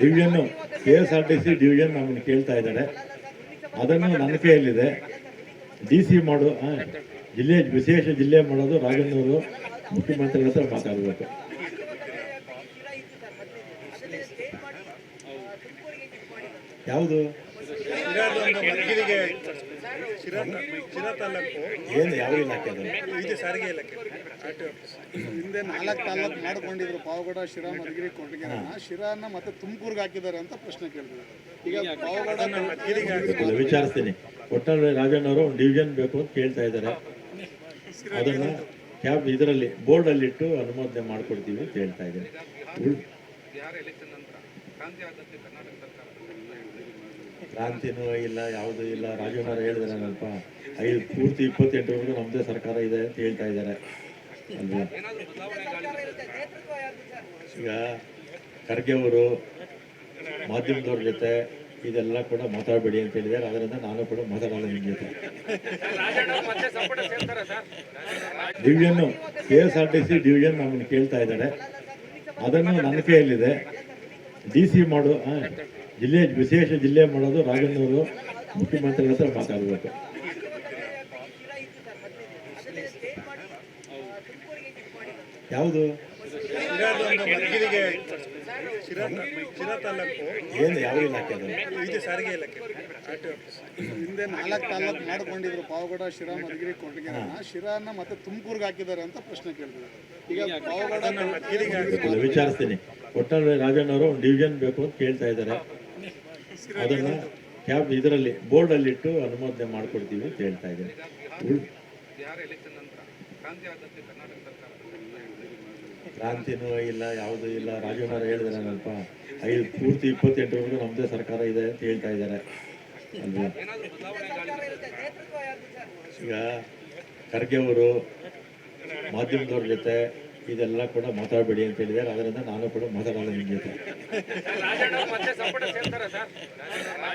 Division KSRTC division ನಮ್ಮನ್ನು ಕೇಳ್ತಾ ಇದ್ದಾರೆ. ಅದನ್ನು ನನ್ನ ಕೈಯಲ್ಲಿದೆ. DC ಮಾಡು ಜಿಲ್ಲೆ ವಿಶೇಷ ಜಿಲ್ಲೆ ಮಾಡೋದು ರಾಜಣ್ಣವರು ಮುಖ್ಯಮಂತ್ರಿಗಳ ಹತ್ರ ಮಾತಾಡಬೇಕು. ಯಾವುದು ಏನು ಯಾವ ಇಲಾಖೆ ಅದು? ಸಾರಿಗೆ ಇಲಾಖೆ ಹಿಂದೆ 4 ತಾಲೂಕು ಮಾಡ್ಕೊಂಡಿದ್ರು, ಪಾವಗಡ, ಶಿರಾ, ಮಧುಗಿರಿ, ಕೊಟ್ಟಿಗೆನ. ಶಿರಾನ ಮತ್ತೆ ತುಮಕೂರ್ಗೆ ಹಾಕಿದ್ದಾರೆ ಅಂತ ಪ್ರಶ್ನೆ ಕೇಳಿದ್ರು. ಈಗ ಪಾವಗಡ ವಿಚಾರಿಸ್ತೀನಿ. ಒಟ್ಟಲ್ಲಿ ರಾಜಣ್ಣವರು ಒಂದು ಡಿವಿಷನ್ ಬೇಕು ಅಂತ ಕೇಳ್ತಾ ಇದ್ದಾರೆ. ಅದನ್ನು ಇದರಲ್ಲಿ ಬೋರ್ಡಲ್ಲಿಟ್ಟು ಅನುಮೋದನೆ ಮಾಡಿಕೊಡ್ತೀವಿ ಅಂತ ಹೇಳ್ತಾ ಇದ್ದೀನಿ. ಕ್ರಾಂತಿನೂ ಇಲ್ಲ, ಯಾವುದೂ ಇಲ್ಲ. ರಾಜಣ್ಣವರು ಹೇಳಿದ್ರೆ ಸ್ವಲ್ಪ ಪೂರ್ತಿ 28ವರೆಗೂ ನಮ್ಮದೇ ಸರ್ಕಾರ ಇದೆ ಅಂತ ಹೇಳ್ತಾ ಇದ್ದಾರೆ ಅಲ್ವಾ. ಈಗ ಖರ್ಗೆ ಅವರು ಮಾಧ್ಯಮದವ್ರ ಜೊತೆ ಇದೆಲ್ಲ ಕೂಡ ಮಾತಾಡಬೇಡಿ ಅಂತ ಹೇಳಿದ್ದಾರೆ. ಅದರಿಂದ ನಾನು ಕೂಡ ಮಾತಾಡಲ್ಲ ನಿಮ್ಮ ಜೊತೆ. ಡಿವಿಷನ್ನು KSRTC ಡಿವಿಷನ್ ನಮ್ಮನ್ನು ಕೇಳ್ತಾ ಇದ್ದಾರೆ. ಅದನ್ನು ನನ್ನ ಕೈಯಲ್ಲಿದೆ. DC ಮಾಡು ಜಿಲ್ಲೆ ವಿಶೇಷ ಜಿಲ್ಲೆ ಮಾಡೋದು ರಾಜಣ್ಣವರು ಮುಖ್ಯಮಂತ್ರಿಗಳ ಹತ್ರ ಮಾತಾಡಬೇಕು. ಯಾವುದು ಏನು ಯಾವ ಇಲಾಖೆ ಅದು? ಸಾರಿಗೆ ಇಲಾಖೆ ಹಿಂದೆ 4 ತಾಲೂಕು ಮಾಡ್ಕೊಂಡಿದ್ರು, ಪಾವಗಡ, ಶಿರಾ, ಮಧುಗಿರಿ, ಕೊಟ್ಟಿಗೆನ. ಶಿರಾನ ಮತ್ತೆ ತುಮಕೂರ್ಗೆ ಹಾಕಿದ್ದಾರೆ ಅಂತ ಪ್ರಶ್ನೆ ಕೇಳಿದ್ರು. ಈಗ ಪಾವಗಡ ವಿಚಾರಿಸ್ತೀನಿ. ಒಟ್ಟಲ್ಲಿ ರಾಜಣ್ಣವರು ಒಂದು ಡಿವಿಷನ್ ಬೇಕು ಅಂತ ಕೇಳ್ತಾ ಇದ್ದಾರೆ. ಅದನ್ನು ಇದರಲ್ಲಿ ಬೋರ್ಡಲ್ಲಿಟ್ಟು ಅನುಮೋದನೆ ಮಾಡಿಕೊಡ್ತೀವಿ ಅಂತ ಹೇಳ್ತಾ ಇದ್ದೀನಿ. ಕ್ರಾಂತಿನೂ ಇಲ್ಲ, ಯಾವುದೂ ಇಲ್ಲ. ರಾಜಣ್ಣವರು ಹೇಳಿದ್ರೆ ಸ್ವಲ್ಪ ಪೂರ್ತಿ 28ವರೆಗೂ ನಮ್ಮದೇ ಸರ್ಕಾರ ಇದೆ ಅಂತ ಹೇಳ್ತಾ ಇದ್ದಾರೆ ಅಲ್ವಾ. ಈಗ ಖರ್ಗೆ ಅವರು ಮಾಧ್ಯಮದವ್ರ ಜೊತೆ ಇದೆಲ್ಲ ಕೂಡ ಮಾತಾಡಬೇಡಿ ಅಂತ ಹೇಳಿದ್ದಾರೆ. ಅದರಿಂದ ನಾನು ಕೂಡ ಮಾತಾಡಲ್ಲ ನಿಮ್ಮ ಜೊತೆ.